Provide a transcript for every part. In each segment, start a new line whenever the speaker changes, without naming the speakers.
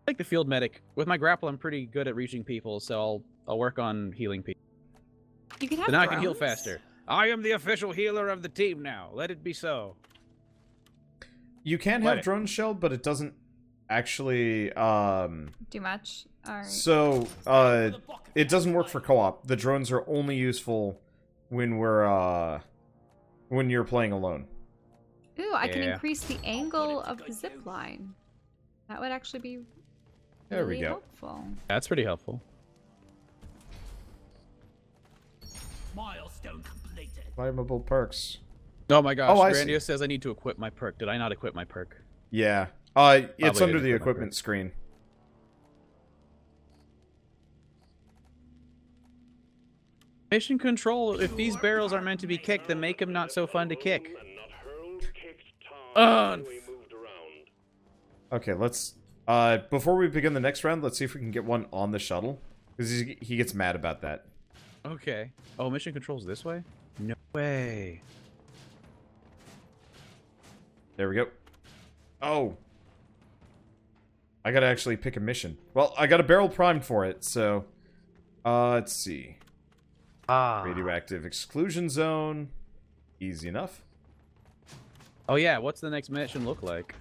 like the field medic. With my grapple, I'm pretty good at reaching people, so I'll work on healing people.
You can have
So now I
drones.
can heal faster. I am the official healer of the team now. Let it be so.
You can have drone shell, but it doesn't actually
do much. All right.
So it doesn't work for co-op. The drones are only useful when you're playing alone.
Ooh, I can increase the angle of the zip line. That would actually be
There
really
we go.
helpful.
That's pretty helpful.
Milestone completed.
Climbable perks.
Oh my gosh,
Oh, I
Grandio
see.
says I need to equip my perk. Did I not equip my perk?
Yeah. It's
Probably
under
didn't
the
equip my
equipment
perk.
screen.
Mission control, if these barrels are meant to be kicked, then make them not so fun to kick.
Okay, let's before we begin the next round, let's see if we can get one on the shuttle, because he gets mad about that.
Okay. Oh, mission control's this way? No way.
There we go. Oh. I gotta actually pick a mission. Well, I got a barrel primed for it, so let's see. Radioactive exclusion zone. Easy enough.
Oh yeah, what's the next mission look like?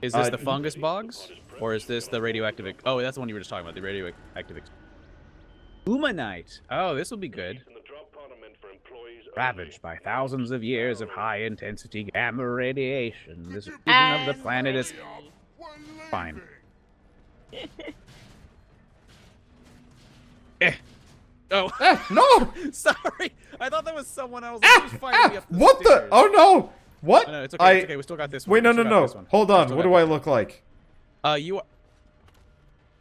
Is this the fungus bogs? Or is this the radioactive... Oh, that's the one you were just talking about, the radioactive... Umanite! Oh, this will be good. Ravaged by thousands of years of high-intensity gamma radiation, this region of the planet is... fine. Oh.
No!
Sorry! I thought that was someone else. Who's fighting me up the
What
stairs.
the? Oh no! What?
Oh, no, it's okay. It's okay. We still got this one.
Wait, no,
We
no,
still got
no.
this one.
Hold
We
on.
still
What
got
do I
this
look like?
You are...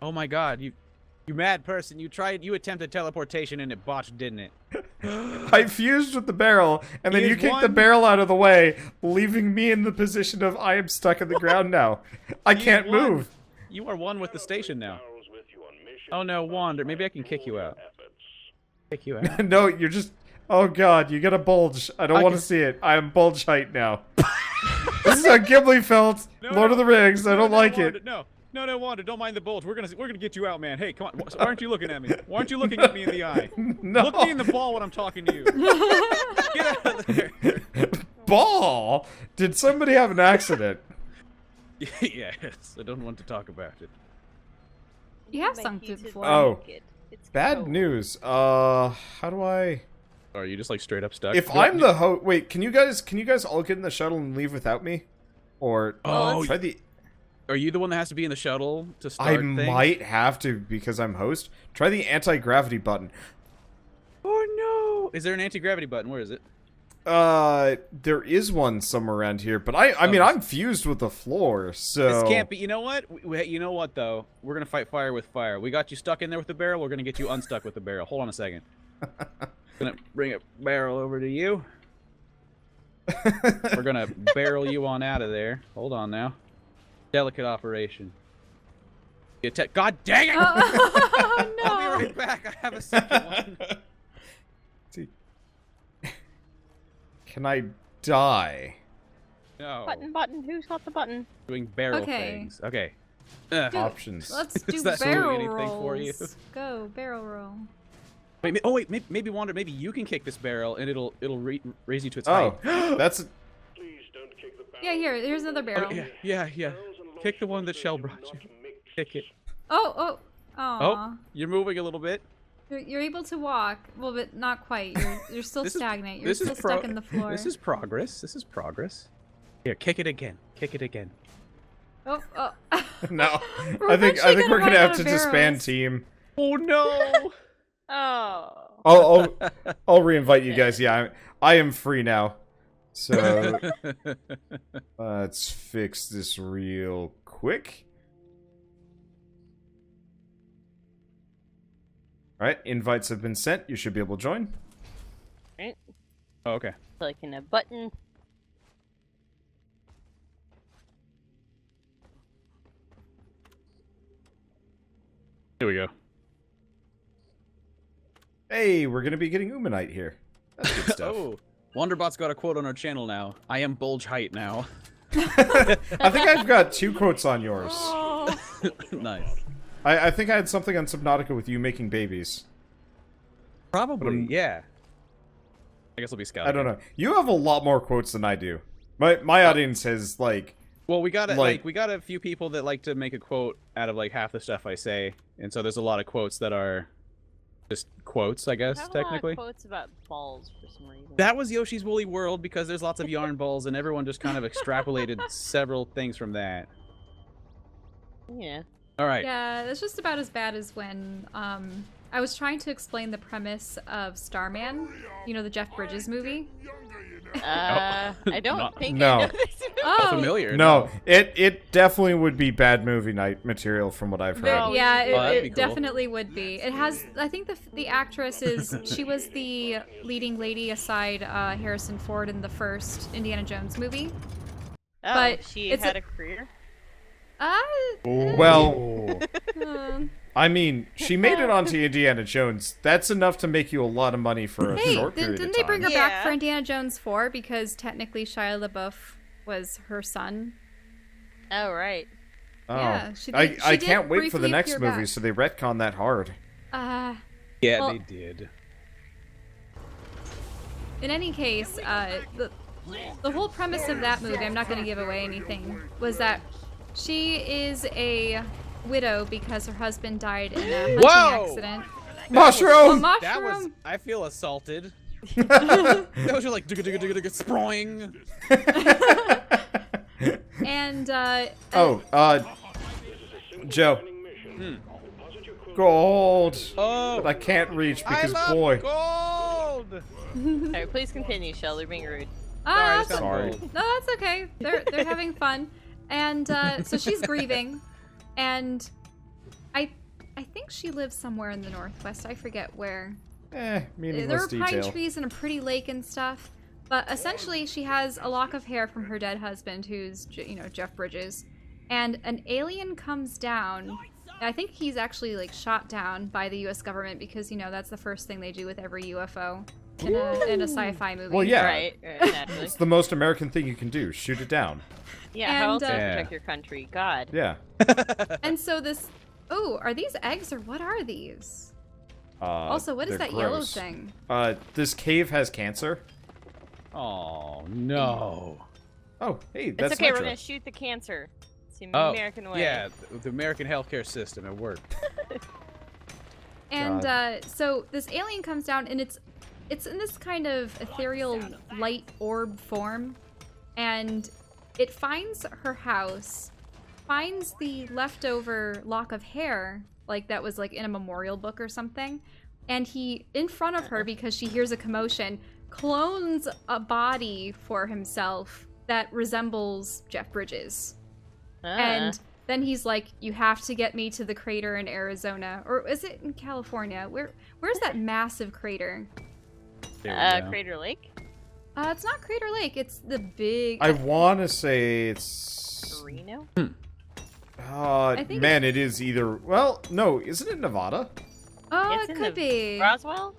Oh my god, you mad person. You attempted teleportation and it botched, didn't it?
I fused with the barrel, and then you kicked the barrel out of the way, leaving me in the position of I am stuck in the ground now. I can't move.
You are one with the station now. Oh no, Wander. Maybe I can kick you out. Kick you out.
No, you're just... Oh god, you got a bulge. I don't want to see it. I am bulge height now. This is how Ghibli felt. Lord of the Rings. I don't like
Wander,
it.
No, Wander. Don't mind the bulge. We're gonna get you out, man. Hey, come on. Why aren't you looking at me? Why aren't you looking at me in the eye?
No.
Look me in the ball when I'm talking to you. Get out of there.
Ball? Did somebody have an accident?
Yes, I don't want to talk about it.
You have sunk through the floor.
Oh. Bad news. How do I...
Are you just like straight up stuck?
If I'm the host... Wait, can you guys all get in the shuttle and leave without me? Or... try the...
Are you the one that has to be in the shuttle to start
I
things?
might have to because I'm host. Try the anti-gravity button.
Oh no! Is there an anti-gravity button? Where is it?
There is one somewhere around here, but I mean, I'm fused with the floor, so...
This can't be... You know what? You know what, though? We're gonna fight fire with fire. We got you stuck in there with the barrel. We're gonna get you unstuck with the barrel. Hold on a second. Gonna bring a barrel over to you. We're gonna barrel you on out of there. Hold on now. Delicate operation. God dang it!
Oh, no.
I'll be right back. I have a second one.
See. Can I die?
No.
Button. Who's got the button?
Doing barrel
Okay.
things. Okay.
Dude,
Options.
Let's do
Is that doing
barrel
anything for you?
rolls. Go, barrel roll.
Wait, maybe Wander. Maybe you can kick this barrel and it'll raise you to its
Oh,
height.
that's...
Yeah, here's another barrel.
Oh, yeah. Kick the one that Shell brought you. Kick it.
Oh.
Oh, you're moving a little bit.
You're able to walk. Well, but not quite. You're still stagnant. You're
this
still
is
stuck in the floor.
This is progress. Here, kick it again.
Oh.
No.
We're
I think
eventually
we're
gonna
gonna
run
have
out
to
of
disband
barrels.
team.
Oh no!
Oh.
I'll reinvite you guys. Yeah, I am free now. So let's fix this real quick. All right, invites have been sent. You should be able to join.
Right.
Oh, okay.
Clicking a button.
Here we go.
Hey, we're gonna be getting Umanite here. That's good stuff.
Oh, Wanderbot's got a quote on our channel now. I am bulge height now.
I think I've got 2 quotes on yours.
Oh.
Nice.
I think I had something on Subnautica with you making babies.
Probably, yeah. I guess we'll be scouting.
I don't know. You have a lot more quotes than I do. My audience has, like...
Well, we got
like,
we got a few people that like to make a quote out of like half the stuff I say, and so there's a lot of quotes that are just quotes, I guess,
I have
technically.
a lot of quotes about balls for some reason.
That was Yoshi's Woolly World because there's lots of yarn balls, and everyone just kind of extrapolated several things from that.
Yeah.
All right.
Yeah, that's just about as bad as when I was trying to explain the premise of Starman, you know, the Jeff Bridges movie.
I don't think
no.
I know this movie.
Oh,
Familiar?
No, it definitely would be bad movie night material from what I've heard.
Oh,
yeah,
that'd
it
be cool.
definitely would be. It has, I think the actress is, she was the leading lady aside Harrison Ford in the first Indiana Jones movie.
Oh,
But
she
it's
had a career?
Well,
uh,
I mean, she made it onto Indiana Jones. That's enough to make you a lot of money for a
hey,
short period
didn't
of
they
time.
bring her back
Yeah.
for Indiana Jones 4 because technically Shia LaBeouf was her son?
Oh, right.
Oh.
Yeah, she did-
I
she did
can't wait for the
briefly
next
appear
movie,
back.
so they retcon that hard.
Uh,
Yeah,
Well-
they did.
in any case, the whole premise of that movie, I'm not going to give away anything, was that she is a widow because her husband died in a hunting
Whoa!
accident.
Mushroom!
Mushroom!
That was. I feel assaulted. That was just like digga digga digga digga sproing.
And,
Joe. Gold!
Oh,
But I can't reach
I
because,
love
boy.
gold.
Alright, please continue, Shell. They're being rude.
that's
Sorry.
No, that's okay. They're having fun. And, so she's grieving. And I think she lives somewhere in the Northwest. I forget where.
There
There
are
are pine trees and a pretty lake and stuff. But essentially, she has a lock of hair from her dead husband, who's, you know, Jeff Bridges. And an alien comes down. I think he's actually, like, shot down by the U.S. government because, you know, that's the first thing they do with every UFO in a sci-fi movie.
Well, yeah.
Right, naturally.
It's the most American thing you can do. Shoot it down.
Yeah, how else
And,
do you
Yeah.
protect your country? God.
Yeah.
And so this... Oh, are these eggs or what are these? Also, what is
they're
that yellow
gross.
thing?
This cave has cancer.
Oh no.
Oh, hey, that's
It's okay,
Nitro.
we're gonna shoot the cancer. It's the
Oh,
American way.
yeah, the American healthcare system. It worked.
And
God.
so this alien comes down, and it's in this kind of ethereal light orb form, and it finds her house, finds the leftover lock of hair, like that was like in a memorial book or something, and he, in front of her, because she hears a commotion, clones a body for himself that resembles Jeff Bridges. And then he's like, you have to get me to the crater in Arizona. Or is it in California? Where's that massive crater?
There we go.
Crater Lake?
It's not Crater Lake. It's the big...
I want to say it's...
Reno?
think
man, it is either... Well, no, isn't it Nevada?
Oh,
It's
it
in
could
the
be.
Roswell?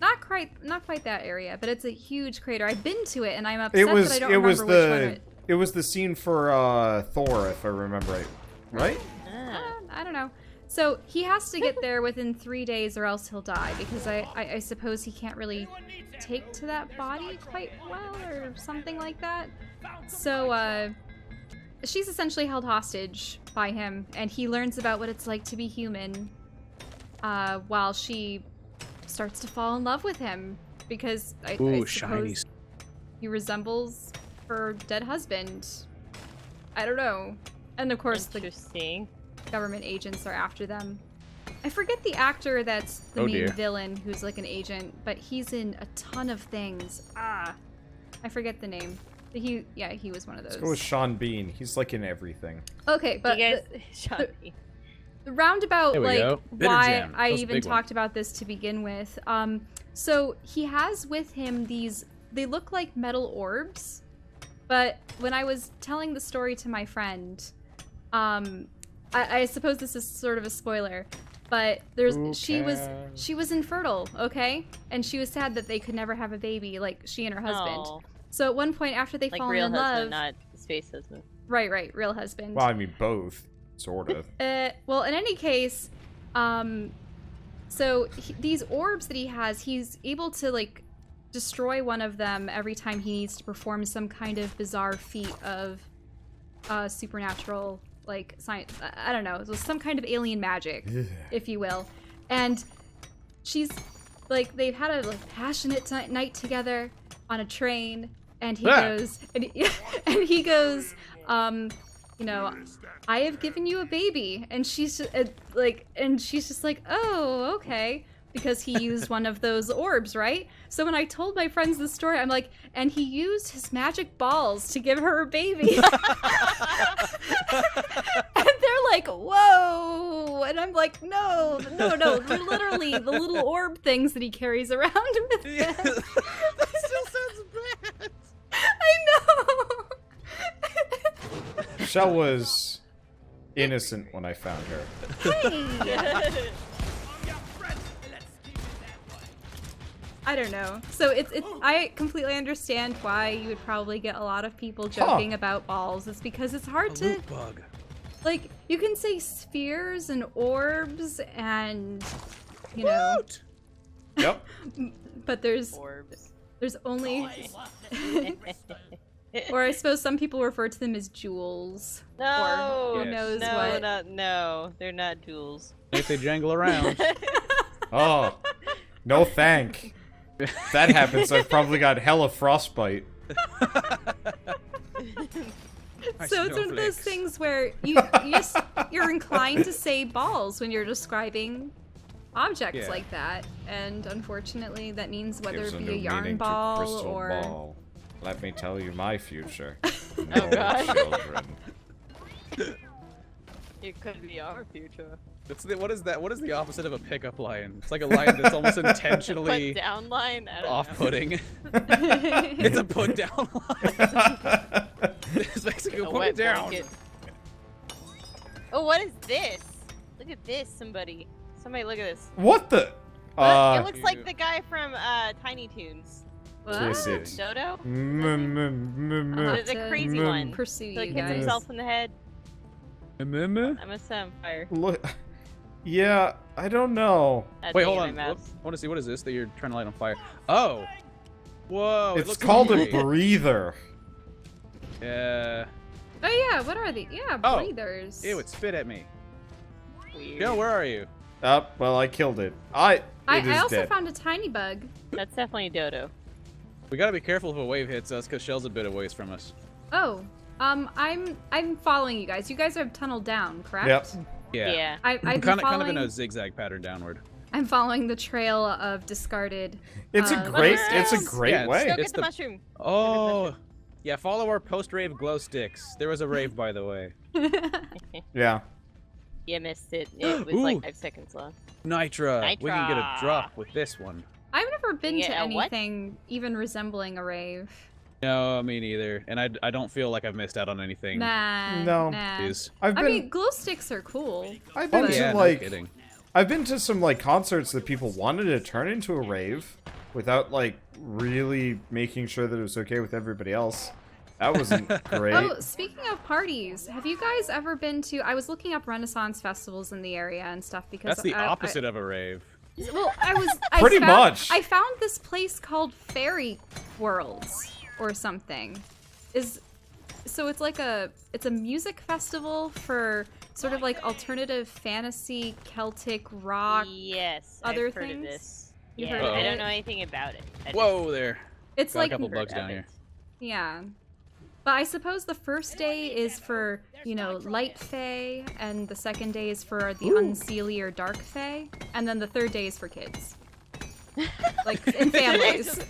Not quite that area, but it's a huge crater. I've been to it, and I'm upset
It was
that I don't
it
remember
was
which one
the it was the scene for Thor, if I remember right. Right?
I don't know. So he has to get there within 3 days or else he'll die, because I suppose he can't really take to that body quite well or something like that. So she's essentially held hostage by him, and he learns about what it's like to be human while she starts to fall in love with him, because I
Ooh,
suppose
shiny.
he resembles her dead husband. I don't know. And of course the
Interesting.
government agents are after them. I forget the actor that's the
Oh,
main
dear.
villain who's like an agent, but he's in a ton of things. I forget the name. But he was one of those.
Let's go with Sean Bean. He's like in everything.
Okay, but
you guys, Sean,
the roundabout,
There we
like
go. Bitter
why
gem.
I
That's a
even
big one.
talked about this to begin with. So he has with him these, they look like metal orbs, but when I was telling the story to my friend, I suppose this is sort of a spoiler, but she was infertile, okay? And she was sad that they could never have a baby, like she and her husband.
Oh,
So at one point after they
like
fall
real
in
husband,
love,
not space husband.
Right, real husband.
Well, I mean, both, sort of.
Well, in any case, so these orbs that he has, he's able to, like, destroy one of them every time he needs to perform some kind of bizarre feat of supernatural, like, science. I don't know. It was some kind of alien magic, if you will. And she's, like, they've had a, like, passionate night together on a train, and he goes, and he goes, you know, I have given you a baby, and she's just, like, oh, okay, because he used one of those orbs, right? So when I told my friends the story, I'm like, and he used his magic balls to give her a baby. And they're like, whoa, and I'm like, no, they're literally the little orb things that he carries around with him.
That still sounds bad.
I know.
Shell was innocent when I found her.
Hey. I don't know. So it's I completely understand why you would probably get a lot of people joking about balls. It's because it's hard to
bug.
like, you can say spheres and orbs and, you know.
Yep.
But there's
Orbs.
only or I suppose some people refer to them as jewels.
No.
Or who knows
No,
what.
no, they're not jewels.
If they jangle around.
Oh, no thank. If that happens, I've probably got hella frostbite.
So it's one of those things where you're inclined to say balls when you're describing objects like that, and unfortunately that means whether
Gives
it
a
be
new
a yarn
meaning to
ball
crystal
or
ball. Let me tell you my future.
Oh,
No
God.
children.
It could be our future.
What is that? What is the opposite of a pickup line? It's like a line that's almost intentionally
Put down line? I don't know.
off-putting. It's a put down line. It's basically
A
put
wet
it down.
blanket. Oh, what is this? Look at this, somebody. Somebody look at this.
What the?
It looks like the guy from Tiny Toons.
Kiss it.
Dodo?
I'll
The
have
crazy
to
one.
pursue
So he
you
hits
guys.
himself in the head.
Remember?
I must set on fire.
Look. Yeah, I don't know.
That's
Wait, hold
my
on.
mouse.
I want to see, what is this that you're trying to light on fire? Oh! Whoa, it
It's
looks
called a
hungry.
breather.
Yeah.
Oh yeah, what are they? Yeah,
Oh.
breathers.
Ew, it spit at me.
Weird.
Joe, where are you?
Well, I killed it. It
I
is
also
dead.
found a tiny bug.
That's definitely a dodo.
We gotta be careful if a wave hits us, because Shell's a bit of ways from us.
Oh, I'm following you guys. You guys have tunneled down, correct?
Yep.
Yeah.
I've been
Kind of
following,
in a zigzag pattern downward.
I'm following the trail of discarded.
It's a great
Yeah,
way.
Go
It's
get the
the-
mushroom.
Oh! Yeah, follow our post-rave glow sticks. There was a rave, by the way.
Yeah.
You missed it. It was
Ooh.
like 5 seconds left.
Nitra. We can get a
Nitra.
drop with this one.
I've never been to
Yeah, what?
anything even resembling a rave.
No, me neither. And I don't feel like I've missed out on anything.
Nah.
No.
Nah.
Is.
I've
I
been
mean, glow sticks are cool.
I've been to
Yeah, no
like
kidding.
I've been to some like concerts that people wanted to turn into a rave without like really making sure that it was okay with everybody else. That wasn't great.
Oh, speaking of parties, have you guys ever been to? I was looking up Renaissance festivals in the area and stuff because
That's the opposite of a rave.
Well,
Pretty much.
I found this place called Fairy Worlds or something. So it's like it's a music festival for sort of like alternative fantasy, Celtic rock.
Yes,
other
I've heard
things?
of this.
You've
Yeah,
heard
of
I
it?
don't know anything about it. I just
Whoa there.
It's
Got a
like
couple
heard
bugs
of
down
it.
here.
yeah. But I suppose the first day is for, you know, light fae, and the second day is for the unseelie or dark fae, and then the third day is for kids. Like, in families.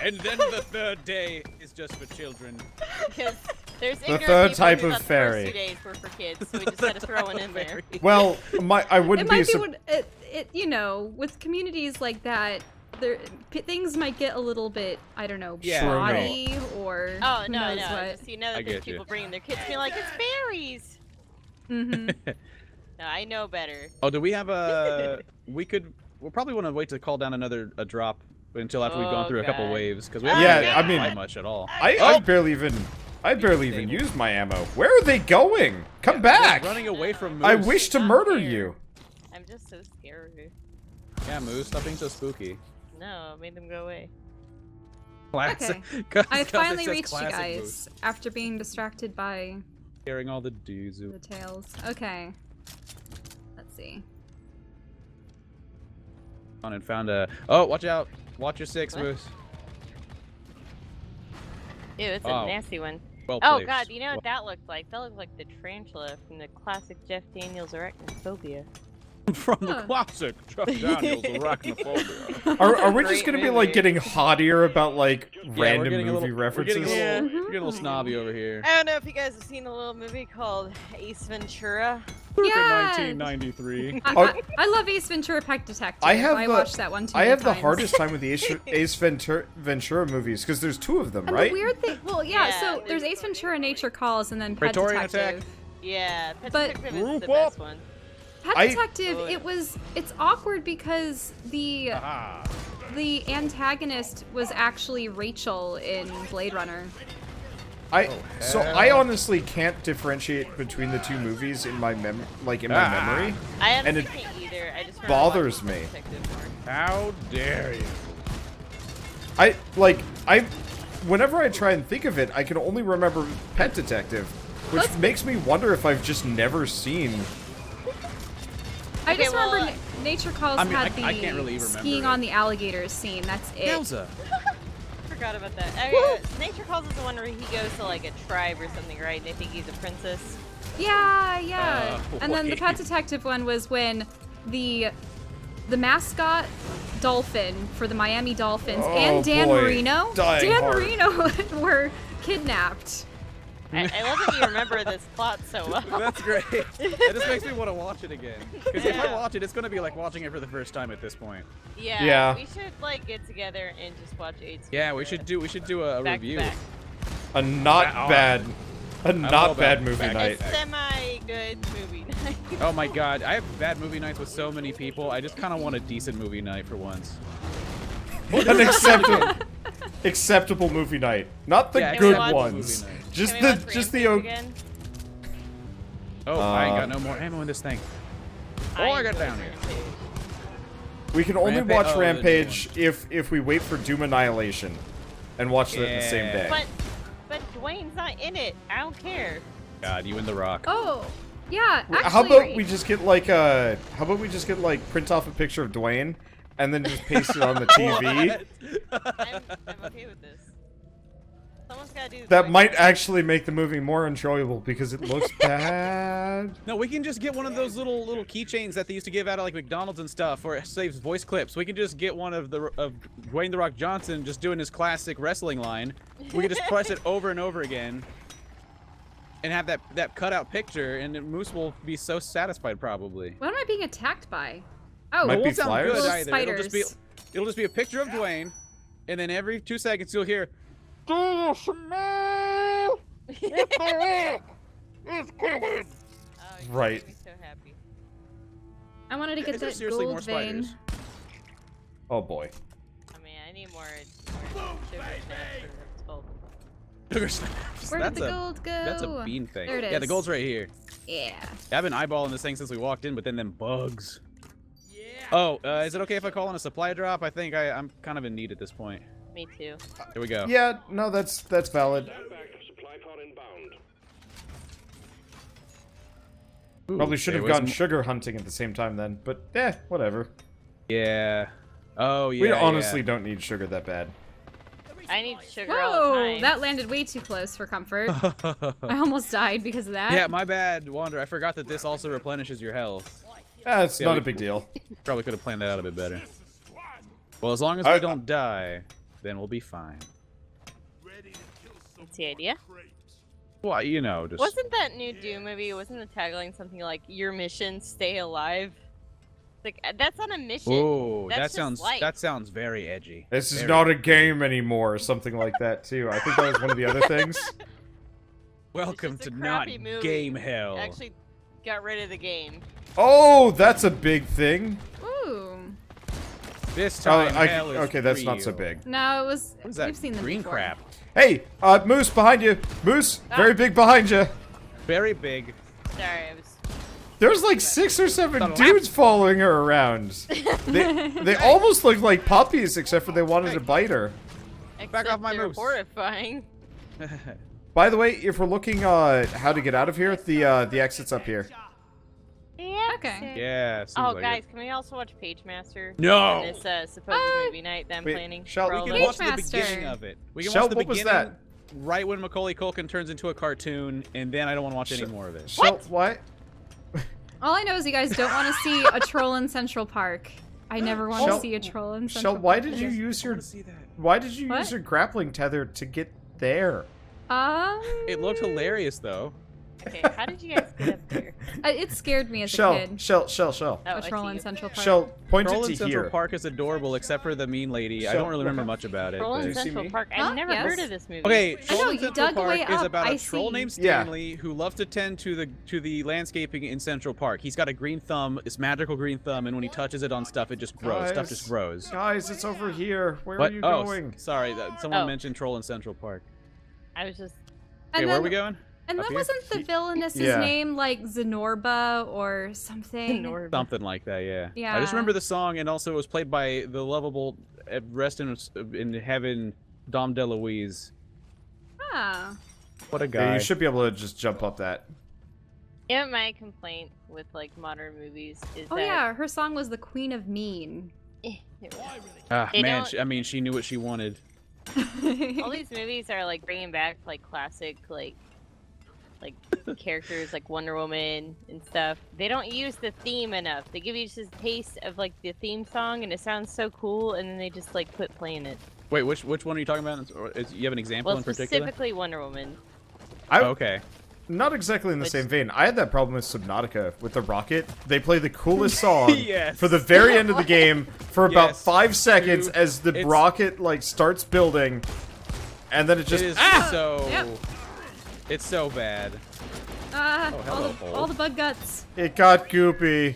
And then the third day is just for children.
Because there's
The
ignorant
third
people
type
who
of
thought the
fairy.
first 2 days were for kids, so we just had to throw one in there.
Well, I
It
wouldn't be
might be, you know, with communities like that, things might get a little bit, I don't know,
Yeah.
shoddy or
Oh,
who
no,
knows
no.
what.
Just, you know
I
that there's
get you.
people bringing their kids being like, it's fairies!
Mm-hmm.
No, I know better.
Oh, do we have a... We'll probably want to wait to call down a drop until after we've gone
Oh,
through a couple
God.
waves, because we
Yeah,
haven't
I mean-
really much at all.
I barely even I barely even used my ammo. Where are they going? Come back!
Running away from Moose.
I wish to murder
Here.
you.
I'm just so scared.
Yeah, Moose, stop being so spooky.
No, I made them go away.
Classic.
Okay.
'Cause
I
it
finally
says
reached you
classic
guys
Moose.
after being distracted by
Carrying all the dudes.
the tails. Okay. Let's see.
On and found a. Oh, watch out! Watch your six,
What?
Moose.
Ew, it's
Oh.
a nasty one.
Well
Oh
placed.
god, you know what that looked like? That looked like the tarantula from the classic Jeff Daniels Arachnophobia.
From the
Huh.
classic Jeff Daniels Arachnophobia.
Are we just
Great
gonna be
movie.
like getting haughtier about like random
getting a
movie
little-
references?
We're getting a little,
Yeah.
we're getting a little snobby over here.
I don't know if you guys have seen a little movie called Ace Ventura.
Yeah.
1993.
I love Ace Ventura: Pet Detective.
I have the-
watched that one too
I
many
have the
times.
hardest time with the Ace Ventura movies because there's two of them,
And
right?
the weird thing, well, yeah.
Yeah,
So there's Ace Ventura: Nature Calls, and then Pet
Praetorian
Detective.
Attack.
Yeah, Pet
But-
Detective is
Group
the best
up.
one.
Pet
I-
Detective. It's awkward because the
Ah.
antagonist was actually Rachel in Blade Runner.
So I honestly can't differentiate between the two movies in my memory.
I
And
honestly
it
can't either. I just
bothers
remember
me.
watching Pet Detective more.
How dare you?
Whenever I try and think of it, I can only remember Pet Detective, which
Let's-
makes me wonder if I've just never seen.
I
Okay,
just
well,
remember Nature Calls
I mean,
had
I can't really
the
remember
skiing
it.
on the alligators scene. That's it.
Yowza.
Forgot about that. Nature Calls is the one where he goes to like a tribe or something, right? And they think he's a princess.
Yeah. And then the
wait.
Pet Detective one was when the mascot dolphin for the Miami Dolphins
Oh,
and Dan
boy.
Marino,
Dying
Dan
hard.
Marino were kidnapped.
I love that you remember this plot so well.
That's great. It just makes me want to watch it again. Because if I
Yeah.
watch it, it's going to be like watching it for the first time at this point.
Yeah. We should like get together and just watch AIDS.
Yeah, we should do a
back to
review.
back.
A not
Oh.
bad, a
know
not
about
bad movie
back-
night.
A semi-good movie night.
Oh my god, I have bad movie nights with so many people. I just kind of want a decent movie night for once.
An acceptable movie night, not the
Yeah,
good
acceptable
ones.
movie night.
Just
Can we
the
watch
just the
Rampage again?
Oh, I ain't got no more ammo in this thing. Oh, I got
enjoyed
down here.
Rampage.
We can only
Rampage-
watch
oh, the new
Rampage if we wait for Doom Annihilation, and watch that the same day.
But Dwayne's not in it. I don't care.
God, you and The Rock.
Oh, yeah. Actually,
How about we just get like print off a picture of Dwayne, and then just paste it on the TV?
I'm okay with this. Someone's gotta do
That
Dwayne.
might actually make the movie more enjoyable because it looks bad.
No, we can just get one of those little keychains that they used to give out at like McDonald's and stuff, where it saves voice clips. We can just get one of Dwayne The Rock Johnson just doing his classic wrestling line. We can just press it over and over again, and have that cutout picture, and Moose will be so satisfied probably.
What am I being attacked by? Oh,
Might
It
be
won't sound
flyers?
good
Little
either.
spiders.
It'll just be a picture of Dwayne, and then every 2 seconds you'll hear.
Oh, you
Right.
make me so happy.
I wanted to get
Is there
that
seriously more
gold vein.
spiders?
Oh boy.
I mean, I need more sugar snaps or what's it called.
Sugar snaps.
Where did
That's
the
a-
gold go?
That's a bean thing.
There it is.
Yeah, the gold's right here.
Yeah.
I've been eyeballing this thing since we walked in, but then them bugs. Oh, is it okay if I call in a supply drop? I think I'm kind of in need at this point.
Me too.
Here we go.
Yeah, no, that's valid.
Ooh,
Probably should
there
have
was
gone sugar hunting at the same time then, but whatever.
Yeah. Oh, yeah.
We honestly don't need sugar that bad.
I need sugar all the
Whoa,
time.
that landed way too close for comfort. I almost died because of that.
Yeah, my bad, Wander. I forgot that this also replenishes your health.
It's
Yeah,
not
we-
a big deal.
Probably could have planned that out a bit better. Well, as long as
I-
we don't die, then we'll be fine.
That's the idea.
Well, you know, just.
Wasn't that new Doom movie? Wasn't the tagline something like "Your mission, stay alive"? Like that's not a mission.
Oh,
That's
that
just
sounds
life.
very edgy.
This is
Very-
not a game anymore, or something like that too. I think that was one of the other things.
Welcome
It's
to
just a
not
crappy movie.
game hell.
Actually, got rid of the game.
Oh, that's a big thing.
Ooh.
This time,
Oh,
hell is
okay, that's not so
real.
big.
No, it was.
What is that
We've seen them
green
before.
crap?
Hey, Moose behind you. Moose, very big behind you.
Very big.
Sorry, I was.
There's like 6 or 7 dudes following her around. They almost look like puppies, except for they wanted to bite her.
Back off my
Except they're
moose.
horrifying.
By the way, if we're looking how to get out of here, the exit's up here.
Yeah.
Okay.
Yeah. Seems
Oh,
like
guys,
it.
can we also watch Page Master?
No!
On this supposed movie night that I'm
Wait,
planning.
Shall
for
we
all
We
of
can
us.
watch the
Master.
beginning of it. We can
Shel,
watch the
what was
beginning
that?
right when Macaulay Culkin turns into a cartoon, and then I don't want to watch any more of it.
Shel, what?
All I know is you guys don't want to see a troll in Central Park. I never want
Shel-
to see a troll in Central
Shel, why
Park.
did you use your
See that?
why did you
What?
use your grappling tether to get there?
It looked hilarious, though.
Okay, how did you guys get up there?
It scared me as a
Shel,
kid.
Shel.
Oh,
A
I
troll
see
in
you.
Central Park.
Shel, point
Troll
it
in
to
Central
here.
Park is adorable, except for the mean lady. I
Shel,
don't really remember much about it.
Troll in
but-
you see
Central
me?
Park.
Huh?
I've never
Yes.
heard of this movie.
Okay,
I
Troll
know,
in
you
Central
dug
Park
way
is
up,
about
I
a troll
see.
named
Yeah.
Stanley who loves to tend to the landscaping in Central Park. He's got a green thumb, this magical green thumb, and when he touches it on stuff, it just grows. Stuff just grows.
Guys, it's over here. Where
What?
are you
Oh,
going?
sorry. Someone
Oh.
mentioned Troll in Central Park.
I was just.
Okay, where are we going?
And
Up
then
here?
wasn't the villainess's
Yeah.
name like Zenorba or something?
Something like that, yeah.
Yeah.
I just remember the song, and also it was played by the lovable, rest in heaven, Dom DeLuise.
Ah.
What a
Yeah,
guy.
you should be able to just jump up that.
Yeah, my complaint with like modern movies is
Oh
that.
yeah, her song was the Queen of Mean.
There we go.
Ah,
They
man,
don't-
I mean, she knew what she wanted.
All these movies are like bringing back like classic like characters like Wonder Woman and stuff. They don't use the theme enough. They give you just a taste of like the theme song and it sounds so cool, and then they just like quit playing it.
Wait, which one are you talking about? You have an example
Well,
in particular?
specifically Wonder Woman.
Oh, okay.
Not exactly in the
Which-
same vein. I had that problem with Subnautica with the rocket. They play the coolest song
Yes.
for the very end of the game for about
Yes,
5 seconds
dude.
as the
It's-
rocket like starts building, and then it just
It is so.
Yep.
It's so bad.
Ah,
Oh, hello, hole.
all the bug guts.
it got goopy.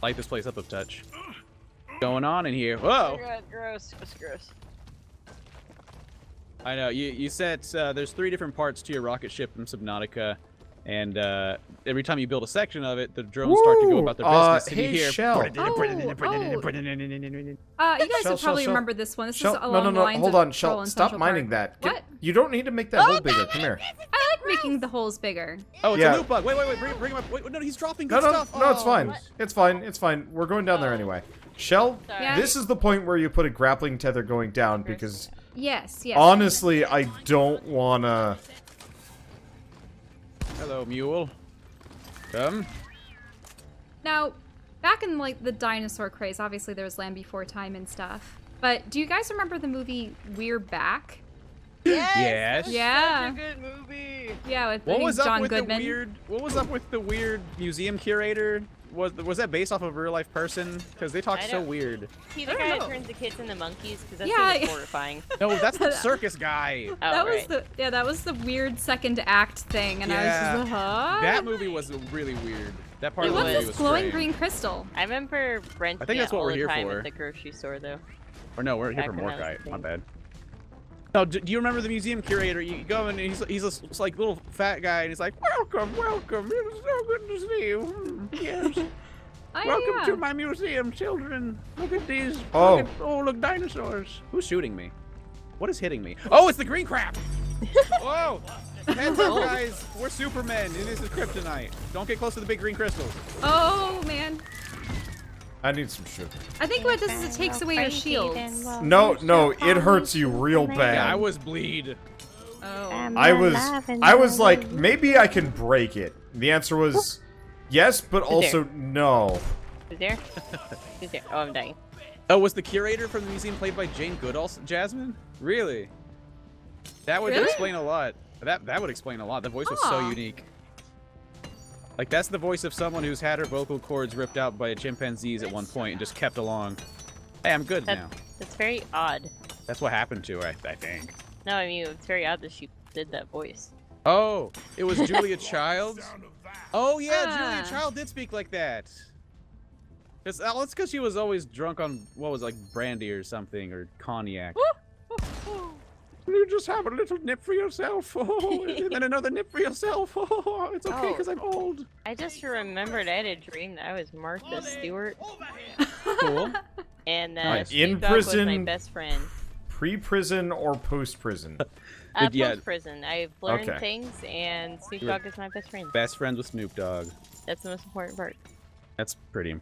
Light this place up a touch. Going on in here. Whoa!
God, gross. That's gross.
I know. You said there's 3 different parts to your rocket ship in Subnautica, and every time you build a section of it, the drones start to go about their business, and
hey,
you hear.
Shell.
You guys
Shell,
would probably
Shell.
remember this one. This
Shell,
is along the
no,
lines
hold
of
on,
Troll
Shell,
in
stop
Central
mining
Park.
that.
What?
You don't need to make that hole bigger. Come here.
I like making the holes bigger.
Oh, it's
Yeah.
a loot bug. Wait, bring him up. Wait, no, he's dropping
No,
good stuff.
no, it's
Oh.
fine.
what?
It's fine. It's fine. We're going down there anyway. Shell,
Sorry.
Yeah.
this is the point where you put a grappling tether going down because
Yes, yes.
honestly, I don't wanna.
Hello, mule. Come.
Now, back in like the dinosaur craze, obviously there was Land Before Time and stuff. But do you guys remember the movie We're Back?
Yes.
Yeah.
Such a good movie.
Yeah, with I
What
think
was up
John
with
Goodman.
the weird? What was up with the weird museum curator? Was that based off of a real life person? Because they talked
I
so
don't-
weird.
See the
I don't
guy
know.
that turns the kids into monkeys because that's
Yeah,
yeah,
I-
horrifying.
No, that's the circus guy.
Oh,
That was
right.
that was the weird second act thing, and I was
Yeah.
just like, huh?
That movie was really weird. That part
It
of the
was
movie
this
was
glowing
strange.
green crystal.
I remember renting
I think that's
it
what
all
we're
the
here
time
for.
at the grocery store though.
Or no, we're here
Back
for
when I was a
Morkite. My
kid.
bad. No, do you remember the museum curator? You go in and he's a like little fat guy, and he's like, "Welcome, welcome. It is so good to see you. Yes, welcome to my museum, children. Look at these.
Oh.
Look, dinosaurs. Who's shooting me? What is hitting me? Oh, it's the green crap. Whoa! Heads up, guys. We're Supermen, and this is kryptonite. Don't get close to the big green crystals.
Oh man.
I need some sugar.
I think what this is, it takes away your shields.
No, no, it hurts you real bad.
Yeah, I was bleed.
Oh.
I was like, maybe I can break it. The answer was yes, but also no.
Who's there? Who's there? Oh, I'm dying.
Oh, was the curator from the museum played by Jane Goodall, Jasmine? Really? That would
Really?
explain a lot. That would explain a lot. The voice was so
Aw.
unique. Like, that's the voice of someone who's had her vocal cords ripped out by chimpanzees at one point and just kept along. Hey, I'm good now.
That's very odd.
That's what happened to her, I think.
No, I mean it's very odd that she did that voice.
Oh, it was Julia Childs? Oh, yeah,
Ah.
Julia Child did speak like that. It's because she was always drunk on, what was it, like brandy or something, or cognac. You just have a little nip for yourself. Oh, and then another nip for yourself. Oh, it's okay because I'm old.
I just remembered I had a dream that I was Martha Stewart.
Cool.
And
Nice.
In
Snoop Dogg was my
prison?
best friend.
Pre-prison or post-prison?
Yeah.
Post-prison. I've learned
Okay.
things, and Snoop
You were-
Dogg is my best friend.
Best friends with Snoop Dogg.
That's the most important part.
That's pretty.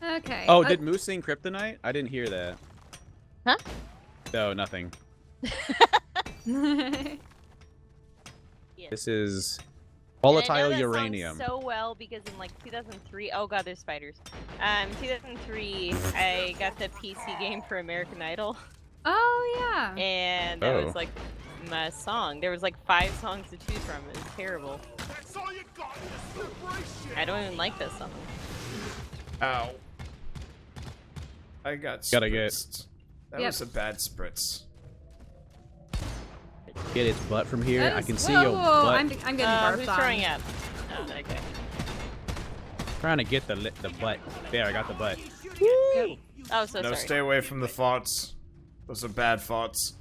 Okay.
Oh, did Moose sing Kryptonite? I didn't hear that.
Huh?
No, nothing.
Yes.
This is
And I know
volatile
that
uranium.
song so well because in like 2003, oh god, there's spiders. 2003, I got the PC game for American Idol,
Oh yeah.
and that
Oh.
was like my song. There was like 5 songs to choose from. It was terrible. I don't even like that song.
Ow. I got
Gotta get-
spritzed. That
Yep.
was a bad spritz.
Get its butt from here. I can see
whoa,
your
whoa,
butt.
I'm getting
Who's
barfed
throwing
on.
up? Oh, okay.
Trying to get the butt. There, I got the butt.
Oh, so
No,
sorry.
stay away from the thoughts. Those are bad thoughts.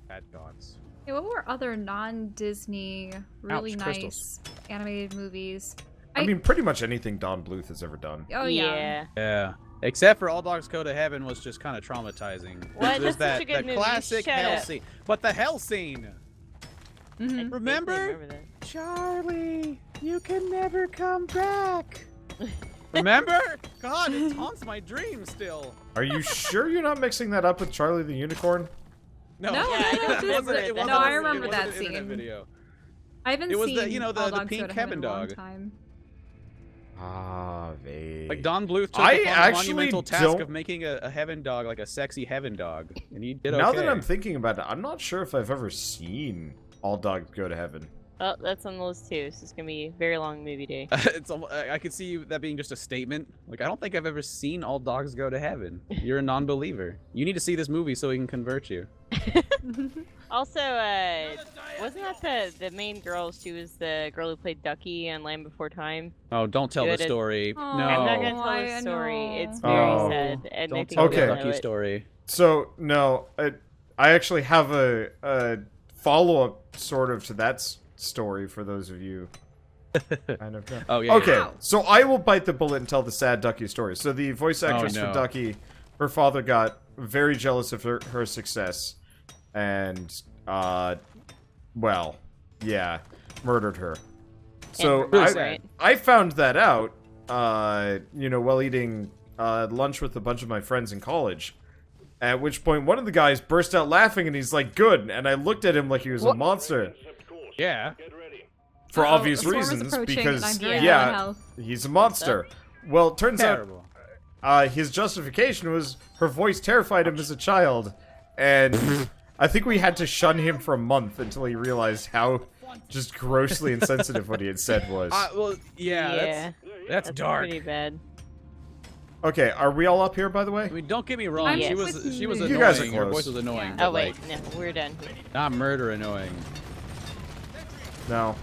Bad thoughts.
Hey, what were other non-Disney, really
Ouch,
nice
crystals.
animated movies?
I mean, pretty much anything Don Bluth has ever done.
Oh yeah.
Yeah. Except for All Dogs Go to Heaven was just kind of traumatizing.
What?
There's
That's such a good
that
movie.
classic
Shut
hell
up.
scene. But the hell scene.
Mhm.
I
Remember?
vaguely remember that.
Charlie, you can never come back. Remember? God, it haunts my dreams still.
Are you sure you're not mixing that up with Charlie the Unicorn?
No,
No,
Yeah, I don't
it
remember
wasn't-
it.
it wasn't
No, I
a- it
remember
wasn't
that
an internet
scene.
video.
I haven't
It was
seen
the- you know, the-
All
the
Dogs
pink
Go to Heaven
Kevin
in a long
dog.
time.
Ah, vague.
Like Don Bluth took
I
upon the
actually
monumental task
don't-
of making a heaven dog, like a sexy heaven dog, and he did okay.
Now that I'm thinking about it, I'm not sure if I've ever seen All Dogs Go to Heaven.
Oh, that's on the list too. So it's gonna be a very long movie day.
I could see that being just a statement. Like, I don't think I've ever seen All Dogs Go to Heaven. You're a non-believer. You need to see this movie so we can convert you.
Also, wasn't that the main girl? She was the girl who played Ducky on Land Before Time.
Oh, don't tell the
Good.
story.
Oh,
No.
I'm not gonna tell
I
the story.
know.
It's very
Oh.
sad, and I
Don't
think
tell
Okay.
the
you'll know
Ducky
it.
story.
So, no, I actually have a follow-up sort of to that story for those of you kind of know.
Oh, yeah.
Okay,
Wow.
so I will bite the bullet and tell the sad Ducky story. So the voice actress
no.
for Ducky, her father got very jealous of her success, and well, yeah, murdered her. So
And
Really
I,
sad.
I found that out, you know, while eating lunch with a bunch of my friends in college. At which point, one of the guys burst out laughing, and he's like, "Good." And I looked at him like he was a monster.
Yeah.
For
Uh-oh,
obvious
a storm is
reasons,
approaching,
because
and I'm very low in
yeah,
health.
he's a monster. Well, it turns
Terrible.
out his justification was her voice terrified him as a child, and I think we had to shun him for a month until he realized how just grossly insensitive what he had said was.
Well, yeah, that's dark.
Pretty bad.
Okay, are we all up here, by the way?
I mean, don't get me wrong.
I'm
She
with
was
you.
annoying.
You guys are
Her
close.
voice was annoying.
Yeah.
But
Oh wait,
like,
no, we're done.
not murder annoying.
No.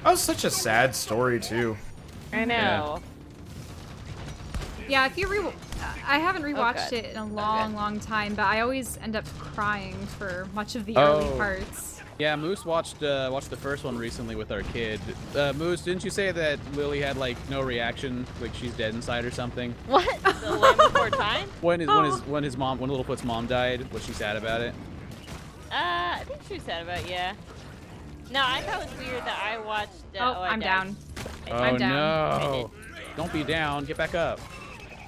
That was such a sad story, too.
I know.
Yeah, if you I haven't rewatched
God.
it in a
Okay.
long time, but I always end up crying for much of the
Oh.
early parts.
Yeah, Moose watched the first one recently with our kid. Moose, didn't you say that Lily had like no reaction, like she's dead inside or something?
What? The Land Before Time?
When
Oh.
when Littlefoot's mom died, was she sad about it?
I think she was sad about it, yeah. No, I thought it was weird that I watched.
Oh,
I
I'm
died.
down.
Oh
I'm down.
no! Don't be down. Get back up.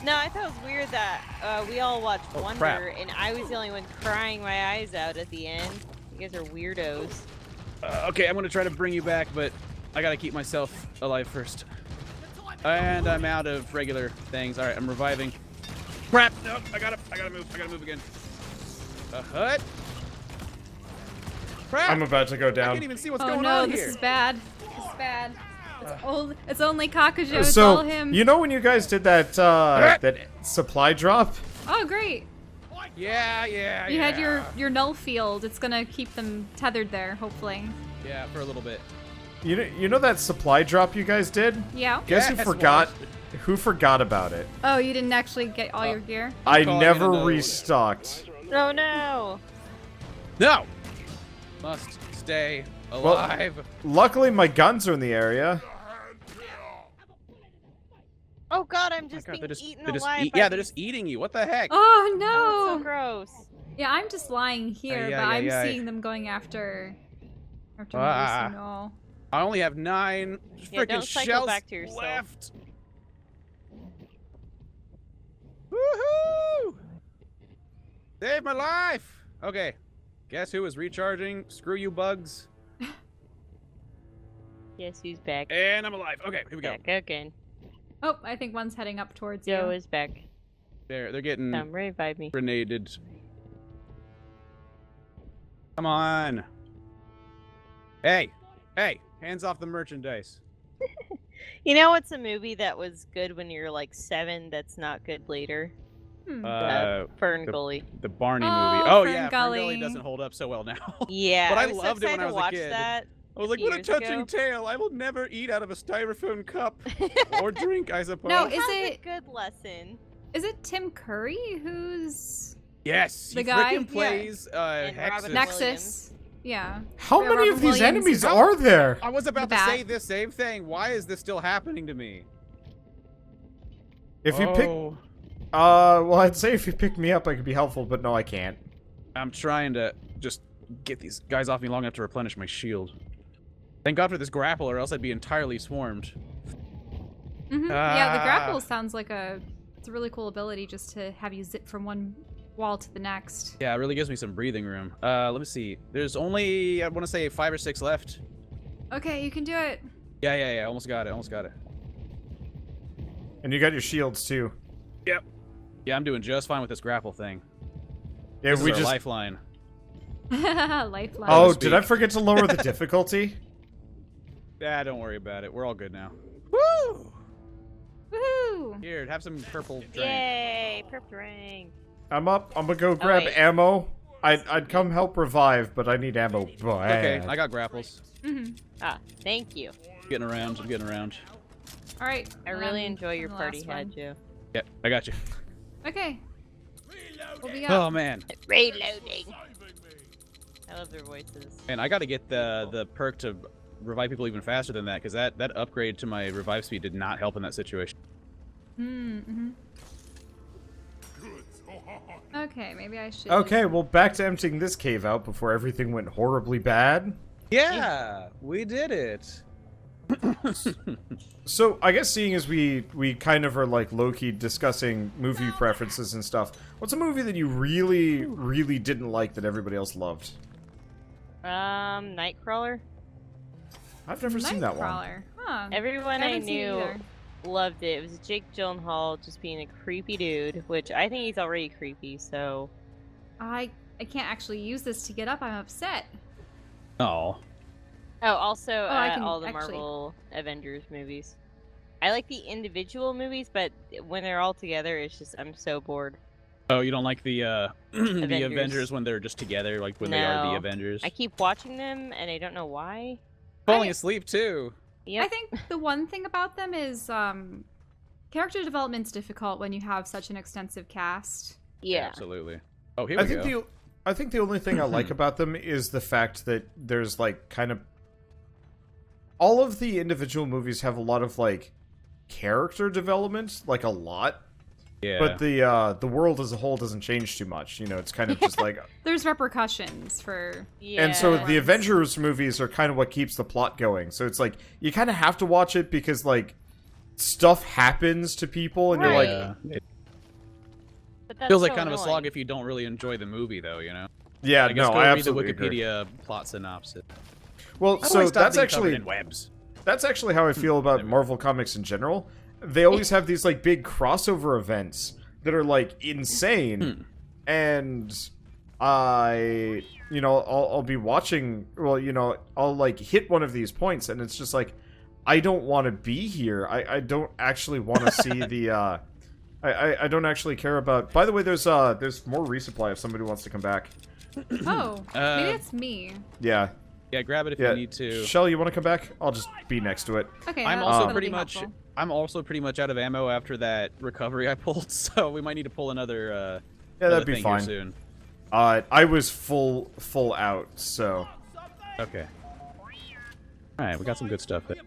No, I thought it was weird that we all watched
Oh,
Wonder,
crap.
and I was the only one crying my eyes out at the end. You guys are weirdos.
Okay, I'm gonna try to bring you back, but I gotta keep myself alive first. And I'm out of regular things. All right, I'm reviving. Crap! No, I gotta move again. A hut. Crap!
I'm about to go
I
down.
can't even see what's
Oh
going
no,
on
this
here.
is bad. This is bad. It's only Kakajo. It's
So,
all him.
you know when you guys did that, that supply drop?
Oh great.
Yeah.
You had your null field. It's gonna keep them tethered there, hopefully.
Yeah, for a little bit.
You know that supply drop you guys did?
Yeah.
Guess who
Yes,
forgot?
Wash.
Who forgot about it?
Oh, you didn't actually get all your gear?
I
calling
never
it a no.
restocked.
Oh no!
No! Must stay alive.
Luckily, my guns are in the area.
Oh god, I'm
Oh my
just
God,
being
they're just,
eaten
they're just
alive.
eat-
by
yeah, they're
these-
just eating you. What the heck?
Oh
Oh,
no!
it's so gross.
Yeah, I'm just lying here,
Ay,
but
ay,
I'm
ay, ay.
seeing them going after me,
Ah.
so no.
I only have 9
Yeah,
freaking
don't cycle
shells
back to yourself.
left. Woohoo! Saved my life. Okay, guess who is recharging? Screw you, bugs.
Yes, who's back?
And I'm alive. Okay, here we go.
Back again.
Oh, I think one's heading up towards
Joe
you.
is back.
They're getting
Come revive me.
grenaded. Come on. Hey, hands off the merchandise.
You know what's a movie that was good when you're like 7 that's not good later?
Hmm.
Fern
the-
Gully.
The Barney
Oh,
movie. Oh
Fern
yeah,
Gully.
Fern Gully doesn't hold up so well now.
Yeah,
But I
was so
loved it when
excited
I
to
was a
watch
kid.
that.
I was like, what a
years
touching
ago.
tale. I will never eat out of a styrofoam cup or drink, I suppose.
No,
It
is
has a
it-
good lesson?
Is it Tim Curry who's
Yes,
The
he
guy?
frickin' plays
And
Hexus.
Robin
Nexus? Yeah.
How
Yeah,
many
Robin
of these
Williams
enemies
is-
are there?
I was about
The
to say
bat.
this same thing. Why is this still happening to me?
If you pick,
Oh,
well, I'd say if you pick me up, I could be helpful, but no, I can't.
I'm trying to just get these guys off me long enough to replenish my shield. Thank God for this grapple, or else I'd be entirely swarmed.
Yeah, the
Ah.
grapple sounds like it's a really cool ability just to have you zip from one wall to the next.
Yeah, it really gives me some breathing room. Let me see. There's only, I want to say, 5 or 6 left.
Okay, you can do it.
Yeah. Almost got it.
And you got your shields too.
Yep. Yeah, I'm doing just fine with this grapple thing.
Yeah,
This is
we
our
just.
lifeline.
Lifeline.
Oh,
to
did I
speak.
forget to lower the difficulty?
Yeah, don't worry about it. We're all good now. Woo!
Woohoo!
Here, have some purple drink.
Yay! Purple ring.
I'm up. I'm gonna go grab
wait.
ammo. I'd come help revive, but I need ammo.
Okay, I got grapples.
Ah, thank you.
I'm getting around.
All right.
I
and
really
then
enjoy your
the
party
last
hat,
one.
Joe.
Yep, I got you.
Okay. We'll be
Oh
up.
man,
Reloading. I love their voices.
I gotta get the perk to revive people even faster than that, because that upgrade to my revive speed did not help in that situation.
Mm-hmm. Okay, maybe I should.
Okay, well, back to emptying this cave out before everything went horribly bad.
Yeah, we did it.
So, I guess seeing as we kind of are like low-key discussing movie preferences and stuff, what's a movie that you really, really didn't like that everybody else loved?
Nightcrawler.
I've never seen that one.
Nightcrawler. Huh.
Everyone I
haven't seen it
knew
either.
loved it. It was Jake Gyllenhaal just being a creepy dude, which I think he's already creepy, so...
I can't actually use this to get up. I'm upset.
Oh.
Oh, also,
I can
all the
actually-
Marvel Avengers movies. I like the individual movies, but when they're all together, it's just, I'm so bored.
Oh, you don't like the the
Avengers.
Avengers when they're just together, like when they are the
No.
Avengers?
I keep watching them, and I don't know why.
Falling asleep too.
Yep.
I think the one thing about them is character development's difficult when you have such an extensive cast.
Yeah.
Absolutely. Oh, here
I
we
think
go.
I think the only thing I like about them is the fact that there's like kind of all of the individual movies have a lot of like character development, like a lot.
Yeah.
But the world as a whole doesn't change too much. You know, it's kind of just like.
There's repercussions for.
Yeah.
And so the
ones.
Avengers movies are kind of what keeps the plot going. So it's like you kind of have to watch it because like stuff happens to people, and you're like,
Yeah. It
But that's
feels like
so
kind of a slog
annoying.
if you don't really enjoy the movie, though. You know.
yeah,
I guess
no,
go
I
read the
absolutely agree.
Wikipedia plot synopsis.
Well,
How do I
so
stop
that's
being
actually
covered in webs.
that's actually how I feel about Marvel comics in general. They always have these like big crossover events that are like insane, and I'll be watching. Well, I'll like hit one of these points, and it's just like I don't want to be here. I don't actually want to see the. I don't actually care about. By the way, there's more resupply if somebody wants to come back.
Oh, maybe it's me.
Yeah.
Yeah, grab it if
Yeah,
you need to.
Shell, you want to come back? I'll just be next to it.
Okay.
I'm
that'll
also
be
pretty much.
helpful.
I'm also pretty much out of ammo after that recovery I pulled, so we might need to pull another.
Yeah,
another
that'd be
thing
fine.
Here soon.
I was full out, so.
Okay. All right, we got some good stuff there.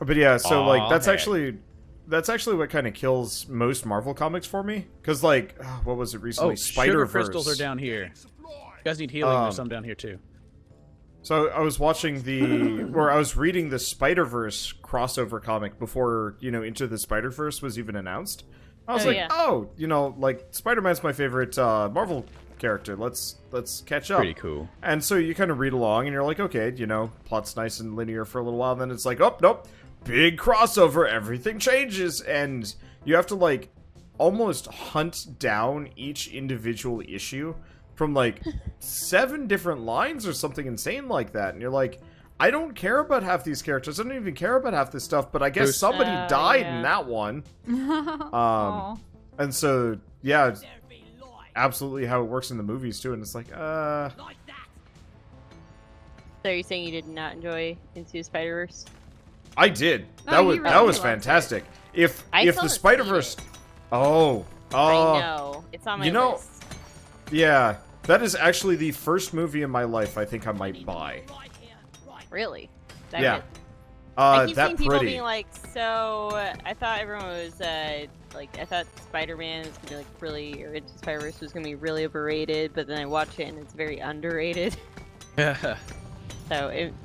But yeah, so like
Aw,
that's
heck.
actually what kind of kills most Marvel comics for me. Cause like, what was it recently?
Oh,
Spider-Verse.
sugar crystals are down here. You guys need healing. There's some down here too.
So I was watching or I was reading the Spider-Verse crossover comic before, Into the Spider-Verse was even announced. I was like, Spider-Man's my favorite Marvel character. Let's catch up.
Pretty cool.
And so you kind of read along, and you're like, okay, plot's nice and linear for a little while, and then it's like, oh, nope, big crossover, everything changes, and you have to, like, almost hunt down each individual issue from, like, 7 different lines or something insane like that, and you're like, I don't care about half these characters, I don't even care about half this stuff, but I guess somebody died in that one. And so, yeah, absolutely how it works in the movies too, and it's like,
So you're saying you did not enjoy Into Spider-Verse?
I did.
Oh,
That
you
was
really
that was
loved it.
fantastic. If
I
the
still haven't
Spider-Verse,
seen
oh,
I know. It's on my
you know-
list.
yeah, that is actually the first movie in my life I think I might buy.
Really? That
Yeah.
good? I keep
That
seeing people
pretty.
being like, so I thought everyone was like, I thought Spider-Man was gonna be like really, or Into Spider-Verse was gonna be really overrated, but then I watch it and it's very underrated.
Yeah.
So I'm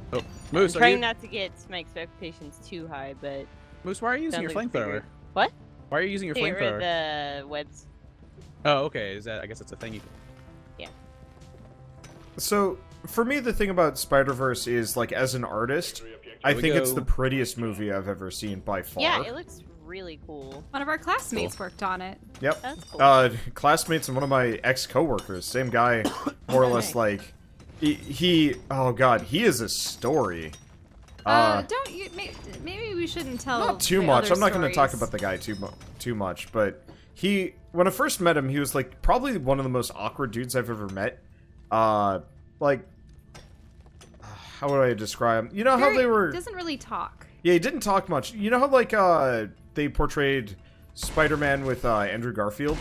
Moose, are
trying
you,
not to get my expectations too high, but
Moose, why are you using your
sounds like
flamethrower?
figured. What?
Why are you using your
Get rid of
flamethrower?
the webs.
Oh, okay. I guess it's a thing you.
So for me, the thing about Spider-Verse is like as an artist, I
Here we
think it's
go.
the prettiest movie I've ever seen by far.
Yeah, it looks really cool.
One of our classmates worked on it.
Yep.
That's cool.
Classmates and one of my ex-coworkers, same guy, more or less. Like he oh god, he is a story.
Don't you? Maybe we shouldn't tell.
Not too
the
much.
other
I'm not going to talk
stories.
about the guy too much, but when I first met him, he was like probably one of the most awkward dudes I've ever met. Like, how would I describe him? You know how they were?
Doesn't really talk.
Yeah, he didn't talk much. You know how like they portrayed Spider-Man with Andrew Garfield,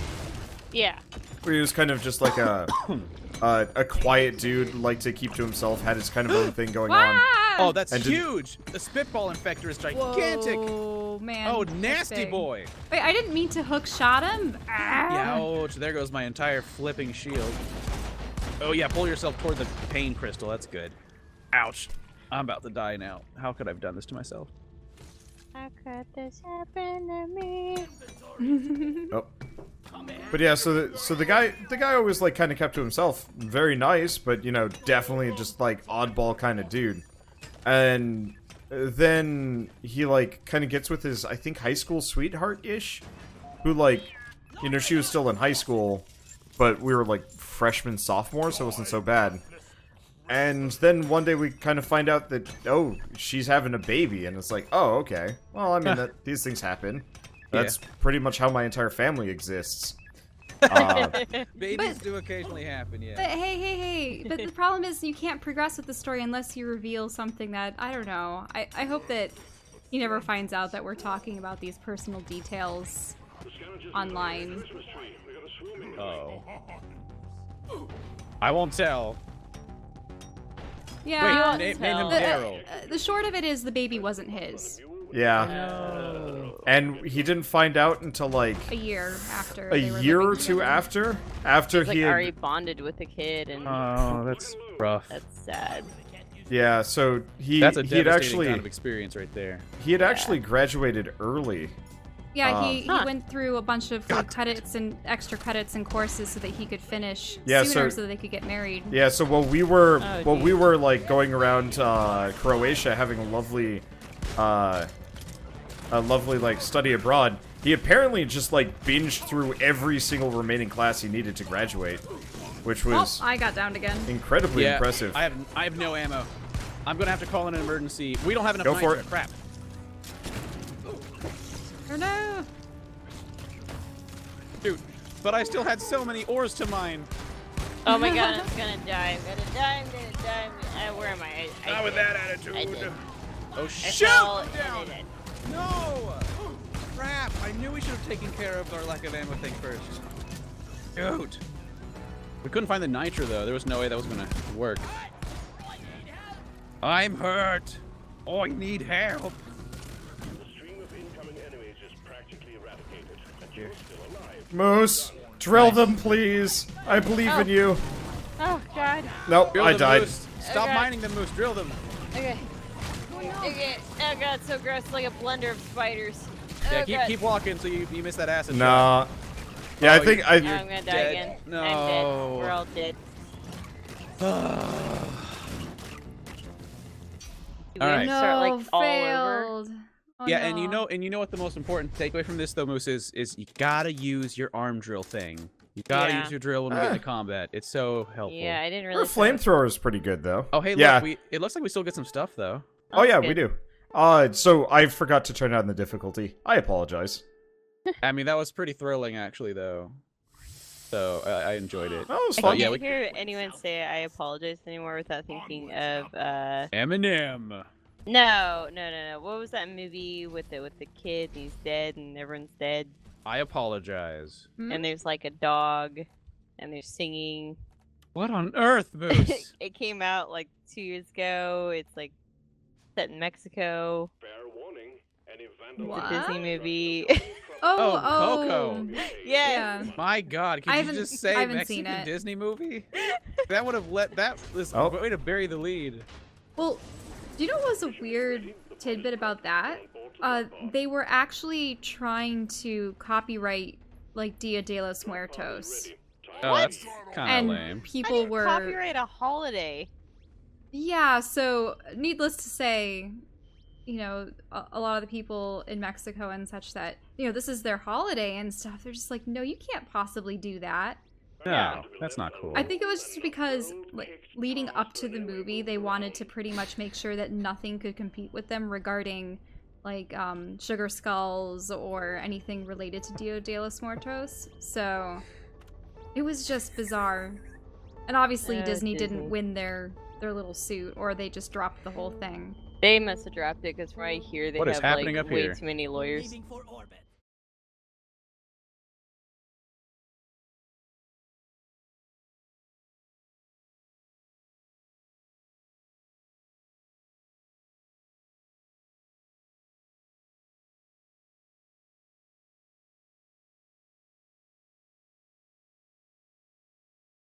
Yeah.
where he was kind of just like a quiet dude, liked to keep to himself, had his kind of own thing going on.
Oh, that's
And did-
huge! The spitball infector is gigantic.
Oh man.
Oh,
that's
nasty
big.
boy!
Wait, I didn't mean to hook shot him. Ah.
Ouch! There goes my entire flipping shield. Oh yeah, pull yourself toward the pain crystal. That's good. Ouch! I'm about to die now. How could I have done this to myself?
How could this happen to me?
Oh. But yeah, so the guy always like kind of kept to himself. Very nice, but definitely just like oddball kind of dude. And then he like kind of gets with his, I think, high school sweetheart-ish, who like, she was still in high school, but we were like freshmen, sophomores, so it wasn't so bad. And then one day we kind of find out that, oh, she's having a baby, and it's like, oh, okay. Well, I mean, these things happen. That's pretty much how my entire family exists.
Babies do occasionally happen, yeah.
But hey. But the problem is you can't progress with the story unless you reveal something that, I don't know. I hope that he never finds out that we're talking about these personal details online.
Oh. I won't tell.
Yeah.
Wait, name him
the,
Daryl.
the short of it is the baby wasn't his.
Yeah.
No.
And he didn't find out until like
A year after.
a
they were
year or
living
two
together.
after
He's like
he had,
already bonded with the kid, and
Oh, that's rough.
that's sad.
yeah, so
That's a
he had
devastating
actually
kind of experience right there.
he had actually graduated early.
Yeah, he
Huh.
went through a bunch of like, credits and extra credits and courses so that he could finish
Yeah,
sooner
so-
so that they could get married.
Yeah, so while we were
Oh, geez.
like going around Croatia having a lovely like study abroad, he apparently just like binged through every single remaining class he needed to graduate, which
Oh,
was
I got downed again.
incredibly
Yeah,
impressive.
I have no ammo. I'm gonna have to call in an emergency. We don't have enough
Go for
nitro.
it.
Crap.
Oh no!
Dude, but I still had so many ores to mine.
Oh my god, I'm gonna die. I'm gonna die. Where am I?
Not with that attitude.
I did.
Oh
I
shit!
fell
I'm down.
and I did.
No! Crap! I knew we should have taken care of our lack of ammo thing first. Shoot! We couldn't find the nitro though. There was no way that was gonna work. I'm hurt. Oh, I need help.
The stream of incoming enemies is practically eradicated, and you're still alive.
Moose, drill them, please. I believe in you.
Oh god.
Nope,
Drill
I
them,
died.
Moose. Stop
Okay.
mining them, Moose. Drill them.
Okay. Okay. Oh god, so gross, like a blender of spiders.
Yeah,
Oh, God.
keep walking so you miss that acid. shot.
Nah. Yeah,
Oh,
I think
Oh, I'm gonna die
dead.
again.
No.
I'm dead. We're all dead. We
All
have
right.
to start like
No,
all over.
failed. Oh,
Yeah,
no.
and you know what the most important takeaway from this though, Moose, is you gotta use your arm drill thing. You gotta
Yeah.
use your drill when we get into combat. It's so helpful.
Yeah, I didn't
Her
really.
flamethrower is pretty good, though.
Oh hey,
Yeah.
look, it looks like we still get some stuff though.
Oh, yeah,
good.
we do. So I forgot to turn down the difficulty. I apologize.
I mean, that was pretty thrilling actually though. So I enjoyed it.
That was
I
fun.
yeah,
can't
we-
hear anyone say I apologize anymore without thinking of
Eminem.
No. What was that movie with the kid and he's dead and everyone's dead
I apologize.
Hmm?
and there's like a dog and they're singing.
What on earth, Moose?
It came out like 2 years ago. It's like set in Mexico.
Fair warning, any vandals
What?
It's a Disney movie.
Oh,
Coco.
Yeah.
My God, could
I
you
haven't-
just say
I haven't seen
Mexican
it.
Disney movie? That would have that was
Oh.
a way to bury the lead.
Well, do you know what was a weird tidbit about that? They were actually trying to copyright like Dia de los Muertos,
Oh, that's kind
and
of lame.
How do
people
you
were
copyright a holiday?
yeah. So needless to say, you know, a lot of the people in Mexico and such that you know this is their holiday and stuff. They're just like, no, you can't possibly do that.
No, that's not cool.
I think it was just because, like, leading up to the movie, they wanted to pretty much make sure that nothing could compete with them regarding, like, sugar skulls or anything related to Dia de los Muertos. So, it was just bizarre. And obviously, Disney didn't win their little suit, or they just dropped the whole thing.
They must have dropped it because right here they
What is
have
happening
like
up
way
here?
too many lawyers.